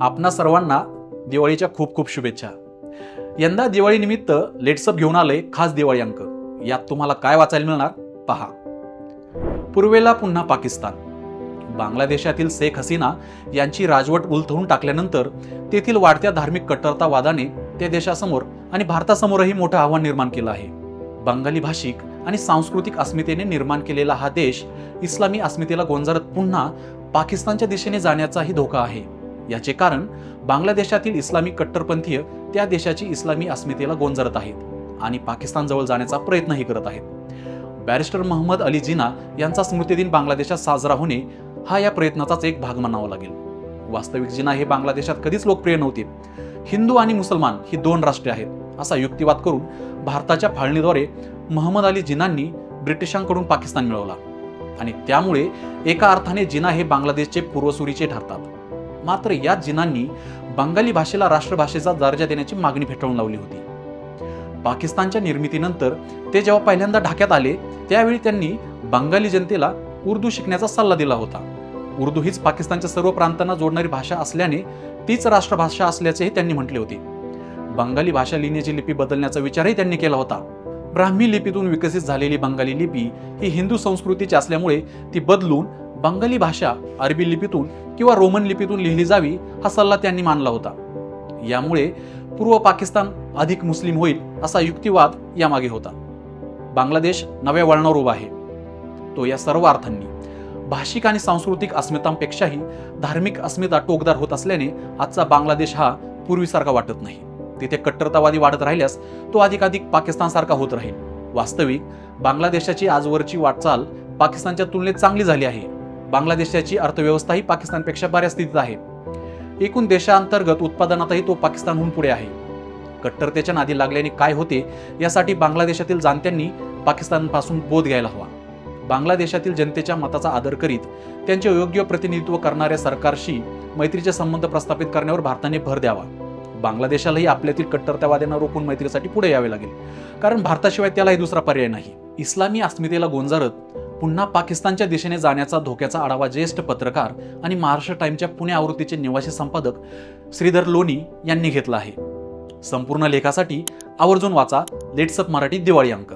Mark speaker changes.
Speaker 1: आपणा सर्वांना दिवाळीच्या खूप खूप शुभेच्छा। यंदा दिवाळी निमित्त लेट्सअप घेऊन आले खास दिवाळी अंक। यात तुम्हाला काय वाचायला मिळणार पहा। पूर्वेला पुन्हा पाकिस्तान। बांगलादेशातील शेख हसीना यांची राजवट उलथवून टाकल्यानंतर तेथील वाढत्या धार्मिक कट्टरतावादाने त्या देशासमोर आणि भारतासमोरही मोठं आव्हान निर्माण केलं आहे। बंगाली भाषिक आणि सांस्कृतिक अस्मितेने निर्माण केलेला हा देश इस्लामी अस्मितेला गोंजारत पुन्हा पाकिस्तानच्या दिशेने जाण्याचाही धोका आहे। याचे कारण बांगलादेशातील इस्लामी कट्टरपंथीय त्या देशाची इस्लामी अस्मितेला गोंजारत आहेत आणि पाकिस्तान जवळ जाण्याचा प्रयत्नही करत आहेत। बॅरिस्टर मोहम्मद अली जिना यांचा स्मृतिदिन बांगलादेशात साजरा होणे हा या प्रयत्नाचाच एक भाग म्हणावा लागेल। वास्तविक जिना हे बांगलादेशात कधीच लोकप्रिय नव्हते। हिंदू आणि मुसलमान ही दोन राष्ट्रे आहेत असा युक्तिवाद करून भारताच्या फाळणीद्वारे मोहम्मद अली जिनांनी ब्रिटिशांकडून पाकिस्तान मिळवला आणि त्यामुळे एका अर्थाने जिना हे बांगलादेशचे पूर्वसुरीचे ठरतात। मात्र या जिनांनी बंगाली भाषेला राष्ट्रभाषेचा दर्जा देण्याची मागणी फेटाळून लावली होती। पाकिस्तानच्या निर्मितीनंतर ते जेव्हा पहिल्यांदा ढाक्यात आले त्यावेळी त्यांनी बंगाली जनतेला उर्दू शिकण्याचा सल्ला दिला होता। उर्दू हीच पाकिस्तानच्या सर्व प्रांतांना जोडणारी भाषा असल्याने तीच राष्ट्रभाषा असल्याचेही त्यांनी म्हटले होते। बंगाली भाषा लिहिण्याची लिपी बदलण्याचा विचारही त्यांनी केला होता। ब्राह्मी लिपीतून विकसित झालेली बंगाली लिपी ही हिंदू संस्कृतीची असल्यामुळे ती बदलून बंगाली भाषा अरबी लिपीतून किंवा रोमन लिपीतून लिहिली जावी हा सल्ला त्यांनी मानला होता। यामुळे पूर्व पाकिस्तान अधिक मुस्लिम होईल असा युक्तिवाद यामागे होता। बांगलादेश नव्या वळणावर उभा आहे। तो या सर्व अर्थांनी भाषिक आणि सांस्कृतिक अस्मितांपेक्षाही धार्मिक अस्मिता टोकदार होत असल्याने आजचा बांगलादेश हा पूर्वीसारखा वाटत नाही। तिथे कट्टरतावादी वाढत राहिल्यास तो अधिकाधिक पाकिस्तानसारखा होत राहील। वास्तविक बांगलादेशाची आजवरची वाटचाल पाकिस्तानच्या तुलनेत चांगली झाली आहे। बांगलादेशाची अर्थव्यवस्थाही पाकिस्तानपेक्षा बऱ्याच स्थितीत आहे। एकूण देशांतर्गत उत्पादनातही तो पाकिस्तानहून पुढे आहे। कट्टरतेच्या नादी लागल्याने काय होते यासाठी बांगलादेशातील जाणत्यांनी पाकिस्तानपासून बोध घ्यायला हवा। बांगलादेशातील जनतेच्या मताचा आदर करीत त्यांचे योग्य प्रतिनिधित्व करणाऱ्या सरकारशी मैत्रीचे संबंध प्रस्थापित करण्यावर भारताने भर द्यावा। बांगलादेशालाही आपल्यातील कट्टरतावाद्यांना रोखून मैत्रीसाठी पुढे यावे लागेल, कारण भारताशिवाय त्यालाही दुसरा पर्याय नाही। इस्लामी अस्मितेला गोंजारत पुन्हा पाकिस्तानच्या दिशेने जाण्याचा धोक्याचा आढावा ज्येष्ठ पत्रकार आणि महाराष्ट्र टाइम्सच्या पुणे आवृत्तीचे निवासी संपादक श्रीधर लोणी यांनी घेतला आहे। संपूर्ण लेखासाठी आवर्जून वाचा लेट्सअप मराठी दिवाळी अंक।